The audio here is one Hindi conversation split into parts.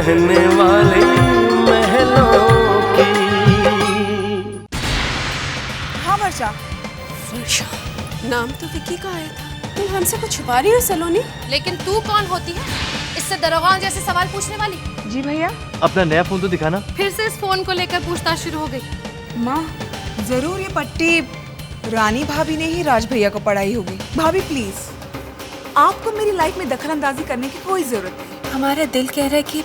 रहने वाली महलों की। हाँ वर्षा। वर्षा नाम तो विक्की का आया था। तुम हमसे कुछ छुपा रही हो सलोनी? लेकिन तू कौन होती है इससे दरोगा जैसे सवाल पूछने वाली? जी भैया। अपना नया फोन तो दिखाना। फिर से इस फोन को लेकर पूछताछ शुरू हो गई। माँ जरूर ये पट्टी रानी भाभी ने ही राज भैया को पढ़ाई होगी। भाभी प्लीज, आपको मेरी लाइफ में दखल अंदाजी करने की कोई जरूरत नहीं। हमारा दिल कह रहा है कि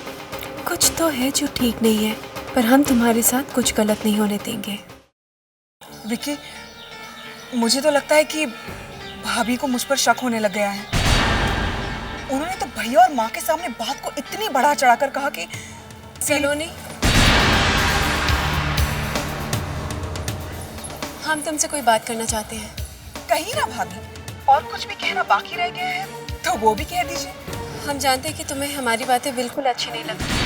कुछ तो है जो ठीक नहीं है, पर हम तुम्हारे साथ कुछ गलत नहीं होने देंगे। विक्की, मुझे तो लगता है कि भाभी को मुझ पर शक होने लग गया है। उन्होंने तो भैया और माँ के सामने बात को इतनी बढ़ा चढ़ाकर कहा कि सलोनी, हम तुमसे कोई बात करना चाहते हैं। कहीं ना भाभी, और कुछ भी कहना बाकी रह गया है तो वो भी कह दीजिए। हम जानते हैं कि तुम्हें हमारी बातें बिल्कुल अच्छी नहीं लगती।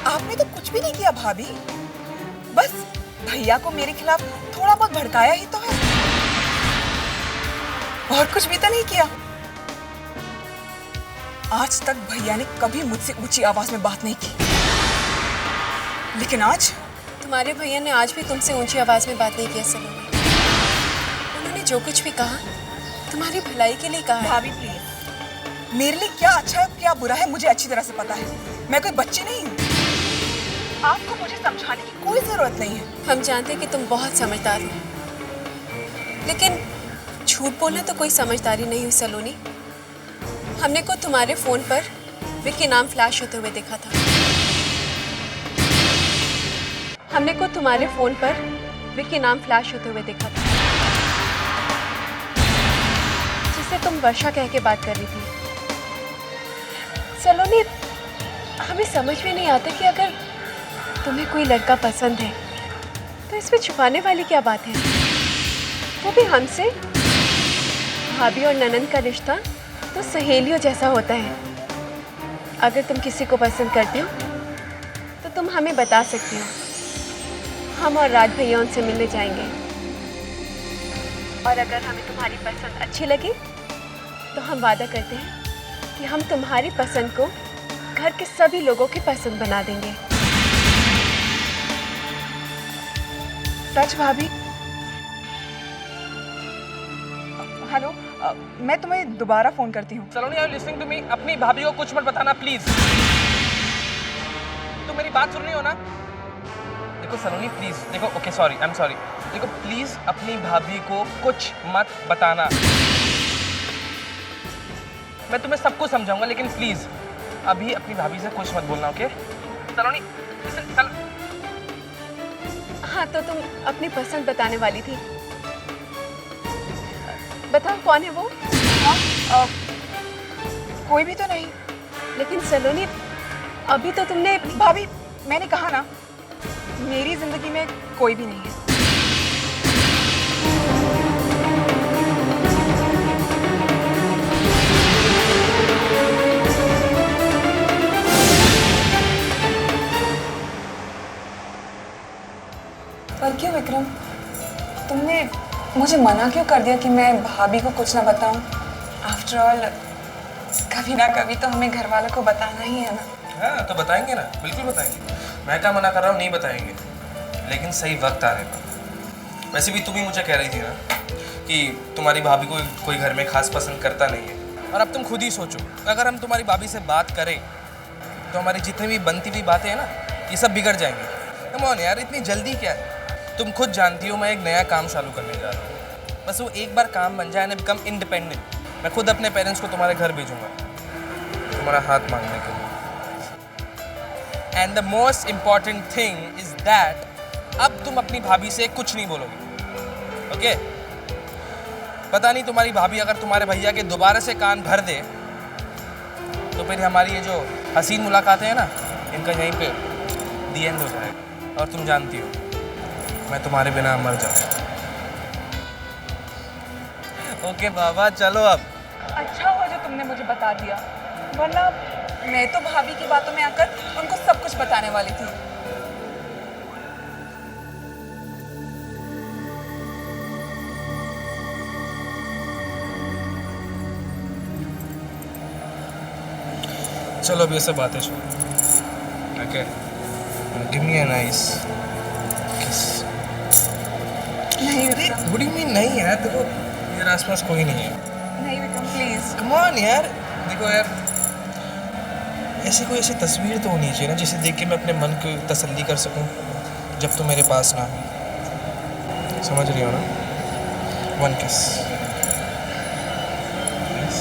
आपने तो कुछ भी नहीं किया भाभी, बस भैया को मेरे खिलाफ थोड़ा बहुत भड़काया ही तो है, और कुछ भी तो नहीं किया। आज तक भैया ने कभी मुझसे ऊंची आवाज में बात नहीं की, लेकिन आज तुम्हारे भैया ने आज भी तुमसे ऊंची आवाज में बात नहीं की सलोनी। उन्होंने जो कुछ भी कहा तुम्हारी भलाई के लिए कहा है। भाभी प्लीज, मेरे लिए क्या अच्छा है क्या बुरा है मुझे अच्छी तरह से पता है। मैं कोई बच्ची नहीं हूँ, आपको मुझे समझाने की कोई जरूरत नहीं है। हम जानते हैं कि तुम बहुत समझदार हो, लेकिन झूठ बोलना तो कोई समझदारी नहीं हुई सलोनी। हमने को तुम्हारे फोन पर विक्की नाम फ्लैश होते हुए देखा था। हमने को तुम्हारे फोन पर विक्की नाम फ्लैश होते हुए देखा था, जिससे तुम वर्षा कह के बात कर रही थी। सलोनी, हमें समझ में नहीं आता कि अगर तुम्हें कोई लड़का पसंद है तो इसमें छुपाने वाली क्या बात है, वो भी हमसे। भाभी और ननंद का रिश्ता तो सहेलियों जैसा होता है। अगर तुम किसी को पसंद करते हो तो तुम हमें बता सकती हो, हम और राज भैया उनसे मिलने जाएंगे। और अगर हमें तुम्हारी पसंद अच्छी लगी तो हम वादा करते हैं कि हम तुम्हारी पसंद को घर के सभी लोगों की पसंद बना देंगे। सच भाभी? हेलो, मैं तुम्हें दोबारा फोन करती हूँ। Saloni, are you listening to me? अपनी भाभी को कुछ मत बताना प्लीज। तुम मेरी बात सुन रही हो ना? देखो सलोनी प्लीज, देखो, okay sorry, I am sorry. देखो प्लीज अपनी भाभी को कुछ मत बताना। मैं तुम्हें सब कुछ समझाऊंगा, लेकिन प्लीज अभी अपनी भाभी से कुछ मत बोलना, ओके? सलोनी हाँ, तो तुम अपनी पसंद बताने वाली थी। बताओ कौन है वो? कोई भी तो नहीं। लेकिन सलोनी, अभी तो तुमने। भाभी, मैंने कहा ना, मेरी जिंदगी में कोई भी नहीं है। पर क्यों विक्रम, तुमने मुझे मना क्यों कर दिया कि मैं भाभी को कुछ ना बताऊं? आफ्टर ऑल कभी ना कभी तो हमें घर वालों को बताना ही है ना। हाँ, तो बताएंगे ना, बिल्कुल बताएंगे। मैं क्या मना कर रहा हूँ, नहीं बताएंगे, लेकिन सही वक्त आने पर। वैसे भी तुम ही मुझे कह रही थी ना कि तुम्हारी भाभी को कोई घर में खास पसंद करता नहीं है। और अब तुम खुद ही सोचो, अगर हम तुम्हारी भाभी से बात करें तो हमारी जितनी भी बनती हुई बातें हैं ना, ये सब बिगड़ जाएंगी। कम ऑन यार, इतनी जल्दी क्या है? तुम खुद जानती हो मैं एक नया काम चालू करने जा रहा हूँ। बस वो एक बार काम बन जाए ना, बिकम इंडिपेंडेंट, मैं खुद अपने पेरेंट्स को तुम्हारे घर भेजूंगा तुम्हारा हाथ मांगने के लिए। And the most important thing is that अब तुम अपनी भाभी से कुछ नहीं बोलोगे, ओके? पता नहीं तुम्हारी भाभी अगर तुम्हारे भैया के दोबारा से कान भर दे तो फिर हमारी ये जो हसीन मुलाकातें हैं ना, इनका यहीं पे दी एंड हो जाएगा। और तुम जानती हो मैं तुम्हारे बिना मर जाऊँ। ओके बाबा, चलो अब। अच्छा हुआ जो तुमने मुझे बता दिया, वरना मैं तो भाभी की बातों में आकर उनको सब कुछ बताने वाली थी। चलो अब ये सब बातें छोड़ो। Okay. Give me a nice kiss. नहीं Vikram, What do you mean नहीं यार, देखो मेरे आसपास कोई नहीं है. नहीं विक्रम प्लीज. Come on यार, देखो यार, ऐसी कोई ऐसी तस्वीर तो होनी चाहिए ना जिसे देख के मैं अपने मन को तसल्ली कर सकूं जब तुम मेरे पास ना हो. समझ रही हो ना? One kiss. Yes.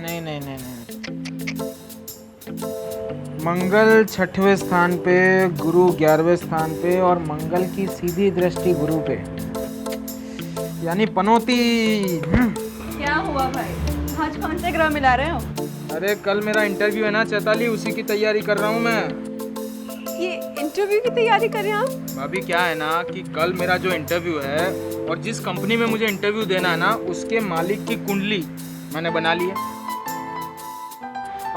नहीं नहीं नहीं नहीं, मंगल 6वें स्थान पे, गुरु 11वें स्थान पे और मंगल की सीधी दृष्टि गुरु पे, यानी पनौती. क्या हुआ भाई, आज कौन से ग्रह मिला रहे हो? अरे कल मेरा इंटरव्यू है ना चैताली, उसी की तैयारी कर रहा हूँ मैं. ये इंटरव्यू की तैयारी कर रहे हैं आप? भाभी क्या है ना कि कल मेरा जो इंटरव्यू है और जिस कंपनी में मुझे इंटरव्यू देना है ना, उसके मालिक की कुंडली मैंने बना ली है.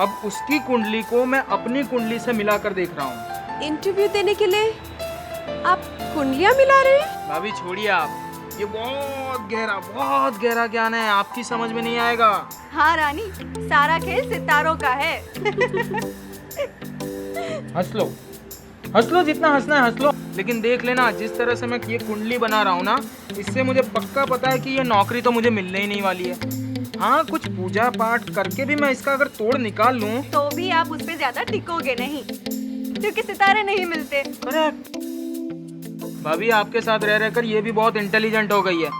अब उसकी कुंडली को मैं अपनी कुंडली से मिलाकर देख रहा हूँ. इंटरव्यू देने के लिए आप कुंडलियाँ मिला रहे हैं? भाभी छोड़िए आप, ये बहुत गहरा ज्ञान है, आपकी समझ में नहीं आएगा. हाँ रानी, सारा खेल सितारों का है. हंस लो जितना हंसना है हंस लो, लेकिन देख लेना जिस तरह से मैं ये कुंडली बना रहा हूँ ना, इससे मुझे पक्का पता है कि ये नौकरी तो मुझे मिलने ही नहीं वाली है. हाँ, कुछ पूजा पाठ करके भी मैं इसका अगर तोड़ निकाल लूँ तो भी आप उस पे ज्यादा टिकोगे नहीं, क्योंकि सितारे नहीं मिलते. करेक्ट. भाभी आपके साथ रह रहकर ये भी बहुत इंटेलिजेंट हो गई है.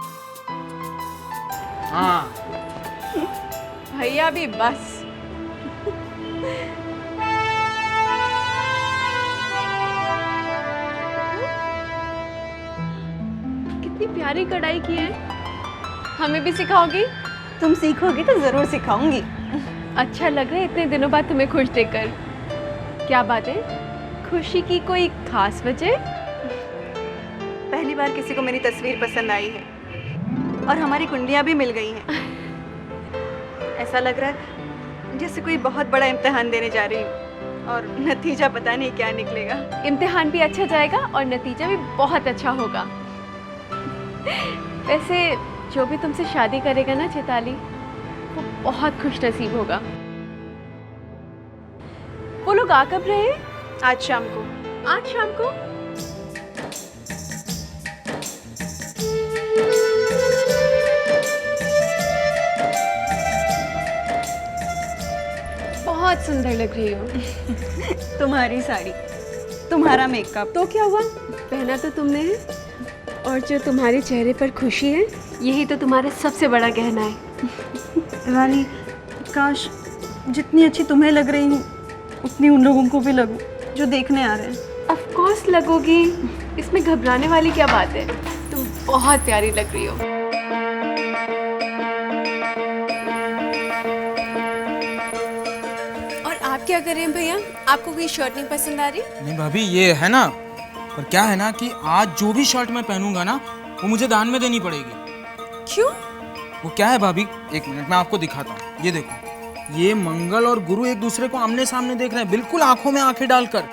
हाँ भैया भी बस. कितनी प्यारी कढ़ाई की है, हमें भी सिखाओगी? तुम सीखोगी तो जरूर सिखाऊंगी. अच्छा लग रहा है इतने दिनों बाद तुम्हें खुश देखकर. क्या बात है, खुशी की कोई खास वजह? पहली बार किसी को मेरी तस्वीर पसंद आई है और हमारी कुंडलियां भी मिल गई हैं. ऐसा लग रहा है जैसे कोई बहुत बड़ा इम्तिहान देने जा रही हूँ और नतीजा पता नहीं क्या निकलेगा. इम्तिहान भी अच्छा जाएगा और नतीजा भी बहुत अच्छा होगा. वैसे जो भी तुमसे शादी करेगा ना चैताली, वो बहुत खुश नसीब होगा. वो लोग आ कब रहे? आज शाम को. आज शाम को? बहुत सुंदर लग रही हो. तुम्हारी साड़ी, तुम्हारा मेकअप. तो क्या हुआ, पहना तो तुमने है, और जो तुम्हारे चेहरे पर खुशी है, यही तो तुम्हारा सबसे बड़ा गहना है. रानी, काश जितनी अच्छी तुम्हें लग रही हूँ उतनी उन लोगों को भी लगूं जो देखने आ रहे हैं. ऑफ कोर्स लगोगी, इसमें घबराने वाली क्या बात है. तुम बहुत प्यारी लग रही हो. और आप क्या कर रहे हैं भैया, आपको कोई शर्ट नहीं पसंद आ रही? नहीं भाभी, ये है ना, पर क्या है ना कि आज जो भी शर्ट मैं पहनूंगा ना, वो मुझे दान में देनी पड़ेगी. क्यों? वो क्या है भाभी, एक मिनट मैं आपको दिखाता हूँ. ये देखो, ये मंगल और गुरु एक दूसरे को आमने सामने देख रहे हैं, बिल्कुल आंखों में आंखें डालकर.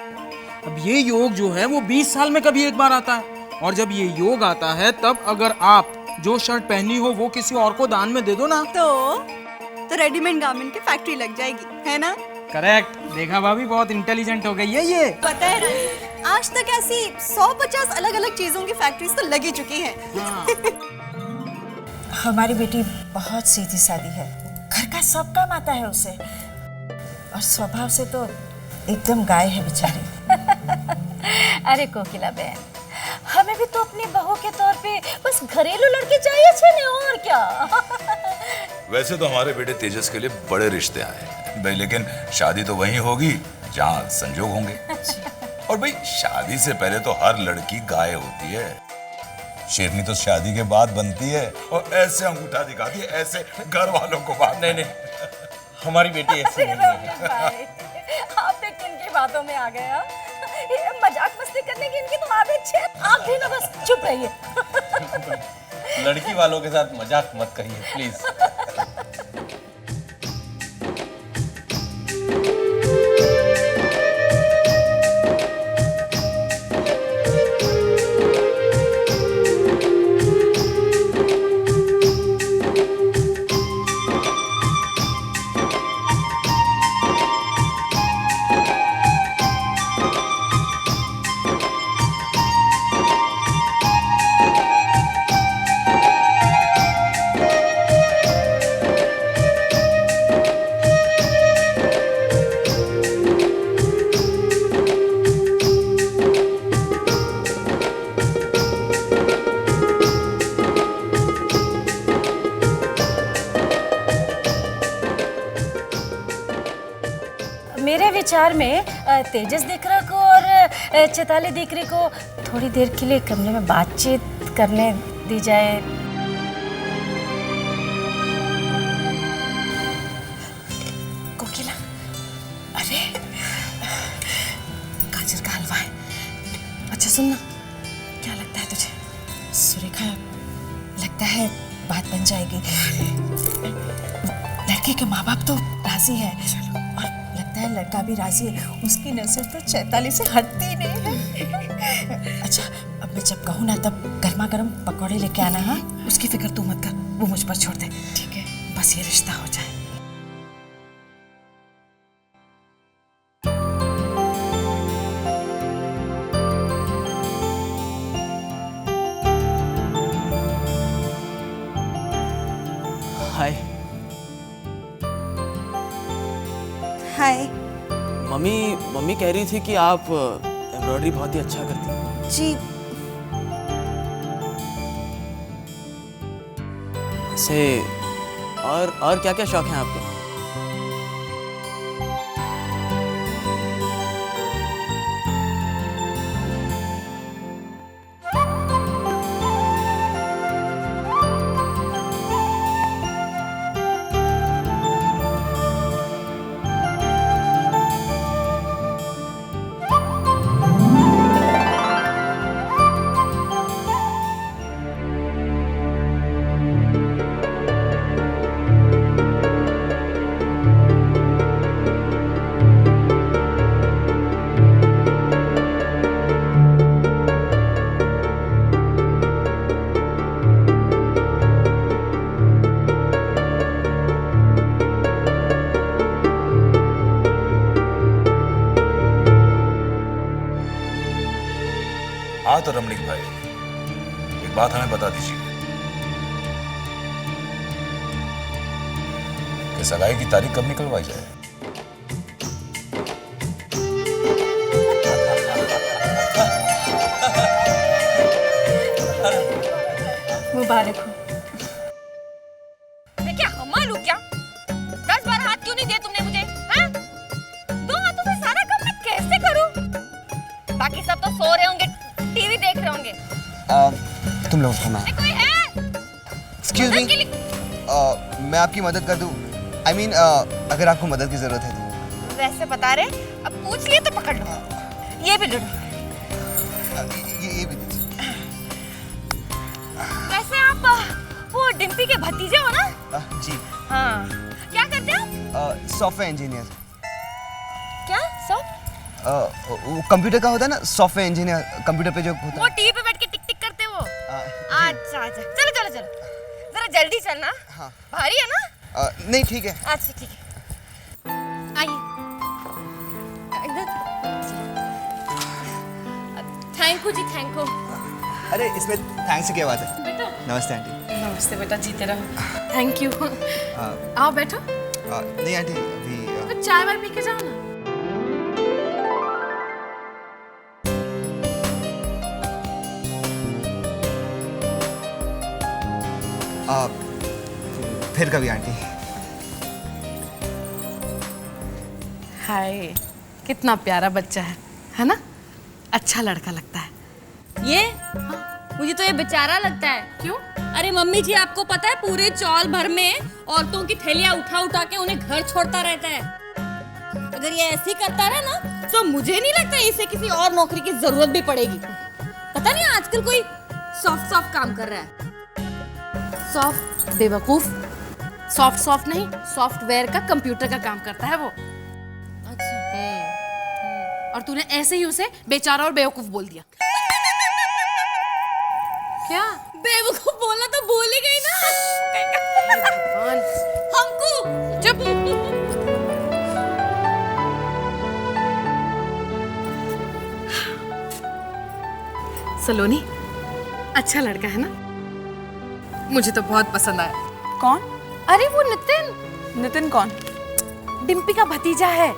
अब ये योग जो है वो 20 साल में कभी एक बार आता है, और जब ये योग आता है तब अगर आप जो शर्ट पहनी हो वो किसी और को दान में दे दो ना, तो रेडीमेड गारमेंट की फैक्ट्री लग जाएगी, है ना? करेक्ट. देखा भाभी, बहुत इंटेलिजेंट हो गई है ये. पता है रानी, आज तक ऐसी 150 अलग अलग चीजों की फैक्ट्रीज तो लगी चुकी हैं. हमारी बेटी बहुत सीधी सादी है, घर का सब काम आता है उसे, और स्वभाव से तो एकदम गाय है बेचारी. अरे कोकिला बहन, हमें भी तो अपनी बहू के तौर पे बस घरेलू लड़की चाहिए छे ने, और क्या. वैसे तो हमारे बेटे तेजस के लिए बड़े रिश्ते आए भाई, लेकिन शादी तो वहीं होगी जहाँ संजोग होंगे. और भाई शादी से पहले तो हर लड़की गाय होती है, शेरनी तो शादी के बाद बनती है और ऐसे अंगूठा दिखाती है, ऐसे घर वालों को बात. नहीं, हमारी बेटी ऐसी नहीं है. आप किन की बातों में आ गए? ये मजाक मस्ती करने की इनकी तो आदत आप भी ना बस चुप रहिए। लड़की वालों के साथ मजाक मत करिए प्लीज। मेरे विचार में तेजस दीकरा को और चैताली दीकरी को थोड़ी देर के लिए कमरे में बातचीत करने दी जाए। कोकिला, अरे गाजर का हलवा है। अच्छा सुनना, क्या लगता है तुझे? सुरेखा, लगता है बात बन जाएगी। लड़के के माँ बाप तो राजी है और लगता है लड़का भी राजी है। उसकी नजर तो चैताली से हटती नहीं है। अच्छा, अब मैं जब कहूँ ना तब गर्मा गर्म पकौड़े लेके आना। हाँ, उसकी फिक्र तू मत कर, वो मुझ पर छोड़ दे। ठीक है, बस ये रिश्ता हो जाए। हाय। हाय। मम्मी कह रही थी कि आप एम्ब्रॉयडरी बहुत ही अच्छा करती हैं। जी। से और क्या क्या शौक हैं आपके? हाँ तो रमणीक भाई, एक बात हमें बता दीजिए कि सगाई की तारीख कब निकलवाई जाए? मुबारक हो। मैं क्या हमाल हूँ क्या? 10 बार हाथ क्यों नहीं दिए तुमने मुझे? हाँ? 2 हाथों से सारा काम मैं कैसे करूँ? बाकी सब तो सो रहे होंगे, टीवी देख रहे होंगे। तुम लोग खाना। कोई है? एक्सक्यूज मी, मैं आपकी मदद कर दूं? I mean, अगर आपको मदद की जरूरत है तो। वैसे बता रहे, अब पूछ लिए तो पकड़ लो। ये भी लो। ये भी दीजिए। वैसे आप वो डिम्पी के भतीजे हो ना? जी। हाँ। क्या करते हो? Software engineer. क्या? वो कंप्यूटर का होता है ना, सॉफ्टवेयर इंजीनियर, कंप्यूटर पे जो होता वो टीवी पे बैठ के टिक टिक करते हो? अच्छा अच्छा, चलो चलो चलो, जरा जल्दी चलना। हाँ। भारी है ना? नहीं ठीक है। अच्छा ठीक है, आइए इधर। थैंक यू जी, थैंक यू। अरे इसमें थैंक्स की क्या बात है? बेटा। नमस्ते आंटी। नमस्ते बेटा, जीते रहो। Thank you. आओ बैठो। नहीं आंटी, अभी कुछ चाय वाय पी के जाओ ना। फिर कभी आंटी। हाय, कितना प्यारा बच्चा है ना? अच्छा लड़का लगता है। ये मुझे तो ये बेचारा लगता है। क्यों? अरे मम्मी जी, आपको पता है पूरे चौल भर में औरतों की थैलियां उठा उठा के उन्हें घर छोड़ता रहता है। अगर ये ऐसे ही करता रहा ना तो मुझे नहीं लगता इसे किसी और नौकरी की जरूरत भी पड़ेगी। पता नहीं आजकल कोई सॉफ्ट सॉफ्ट काम कर रहा है। सॉफ्ट बेवकूफ, सॉफ्ट सॉफ्ट नहीं, सॉफ्टवेयर का कंप्यूटर का काम करता है वो। अच्छा। और तूने ऐसे ही उसे बेचारा और बेवकूफ बोल दिया। क्या बेवकूफ बोलना तो भूल ही गई ना। भगवान, हमको चुप। सलोनी अच्छा लड़का है ना, मुझे तो बहुत पसंद आया। कौन? अरे वो नितिन। नितिन कौन? डिम्पी का भतीजा है।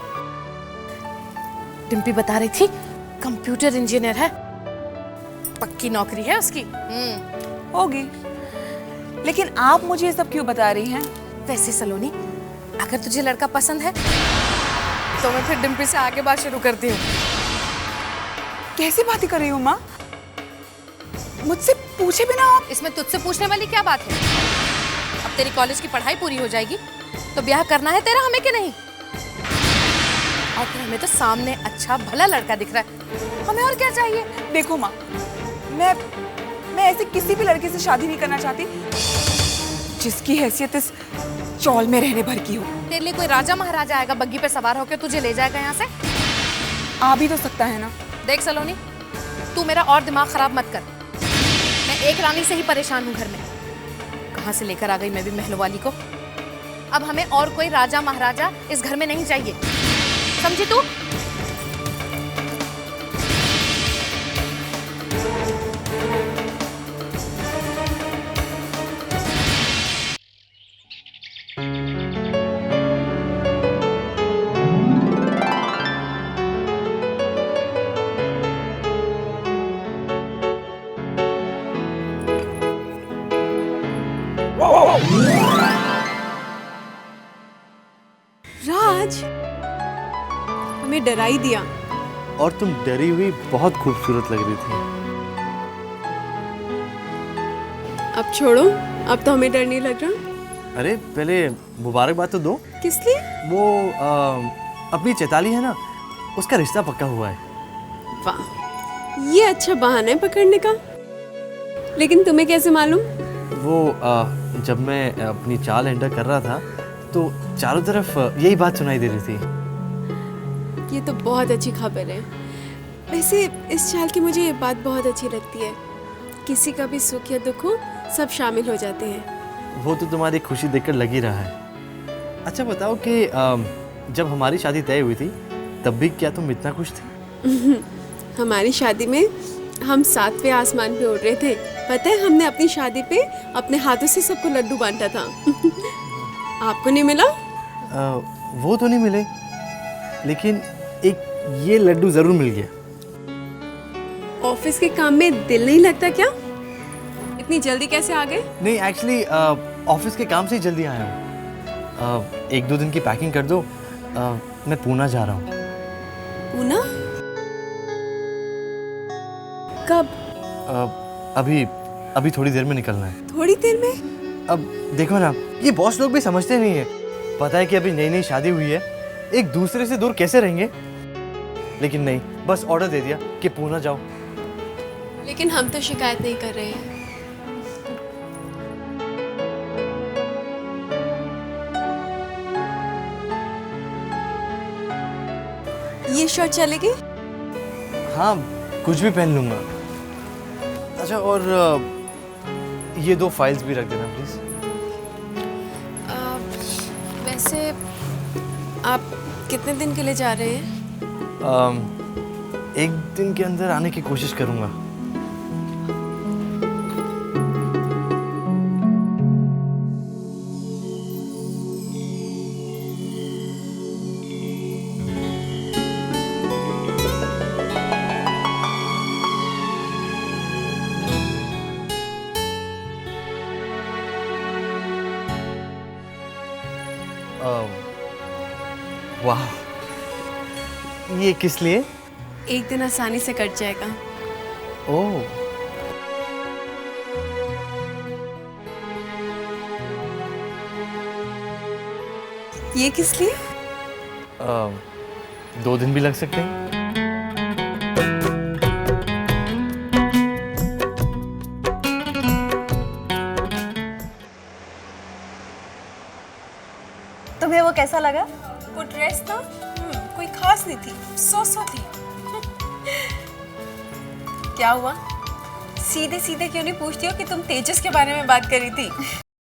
डिम्पी बता रही थी कंप्यूटर इंजीनियर है, पक्की नौकरी है उसकी। होगी, लेकिन आप मुझे ये सब क्यों बता रही हैं? वैसे सलोनी, अगर तुझे लड़का पसंद है तो मैं फिर डिम्पी से आगे बात शुरू करती हूँ। कैसी बातें कर रही हो माँ? मुझसे पूछे बिना आप? इसमें तुझसे पूछने वाली क्या बात है? अब तेरी कॉलेज की पढ़ाई पूरी हो जाएगी तो ब्याह करना है तेरा हमें कि नहीं? और फिर हमें तो सामने अच्छा भला लड़का दिख रहा है, हमें और क्या चाहिए? देखो माँ, मैं ऐसे किसी भी लड़के से शादी नहीं करना चाहती जिसकी हैसियत इस चौल में रहने भर की हो। तेरे लिए कोई राजा महाराजा आएगा बग्गी पे सवार होकर तुझे ले जाएगा यहाँ से? आ भी तो सकता है ना। देख सलोनी, तू मेरा और दिमाग खराब मत कर। मैं एक रानी से ही परेशान हूँ घर में। कहाँ से लेकर आ गई मैं भी महलों वाली को। अब हमें और कोई राजा महाराजा इस घर में नहीं चाहिए, समझी तू? राज, हमें डरा ही दिया। और तुम डरी हुई बहुत खूबसूरत लग रही थी। अब छोड़ो, अब तो हमें डर नहीं लग रहा। अरे पहले मुबारकबाद तो दो। किस लिए? वो अपनी चैताली है ना, उसका रिश्ता पक्का हुआ है। वाह, ये अच्छा बहाना है पकड़ने का। लेकिन तुम्हें कैसे मालूम? वो जब मैं अपनी चाल एंटर कर रहा था तो चारों तरफ यही बात सुनाई दे रही थी। ये तो बहुत अच्छी खबर है। वैसे इस चाल की मुझे ये बात बहुत अच्छी लगती है, किसी का भी सुख या दुख हो सब शामिल हो जाते हैं। वो तो तुम्हारी खुशी देखकर लग ही रहा है। अच्छा बताओ कि जब हमारी शादी तय हुई थी तब भी क्या तुम इतना खुश थे? हमारी शादी में हम 7वें आसमान पे उड़ रहे थे। पता है, हमने अपनी शादी पे अपने हाथों से सबको लड्डू बांटा था। आपको नहीं मिला? वो तो नहीं मिले, लेकिन एक ये लड्डू जरूर मिल गया। ऑफिस के काम में दिल नहीं लगता क्या? इतनी जल्दी कैसे आ गए? नहीं, एक्चुअली ऑफिस के काम से ही जल्दी आया हूँ। 1-2 दिन की पैकिंग कर दो, मैं पूना जा रहा हूँ। पूना? कब? अभी थोड़ी देर में निकलना है। थोड़ी देर में? अब देखो ना, ये बॉस लोग भी समझते नहीं है। पता है कि अभी नई नई शादी हुई है, एक दूसरे से दूर कैसे रहेंगे, लेकिन नहीं, बस ऑर्डर दे दिया कि पूना जाओ। लेकिन हम तो शिकायत नहीं कर रहे हैं। ये शर्ट चलेगी? हाँ, कुछ भी पहन लूंगा। अच्छा, और ये 2 फाइल्स भी रख देना प्लीज। वैसे आप कितने दिन के लिए जा रहे हैं? 1 दिन के अंदर आने की कोशिश करूंगा। वाह, ये किस लिए? एक दिन आसानी से कट जाएगा। ओह, ये किस लिए? 2 दिन भी लग सकते हैं। तुम्हें वो कैसा लगा? वो ड्रेस ना कोई खास नहीं थी, सो थी। क्या हुआ? सीधे सीधे क्यों नहीं पूछती हो कि तुम तेजस के बारे में बात करी थी?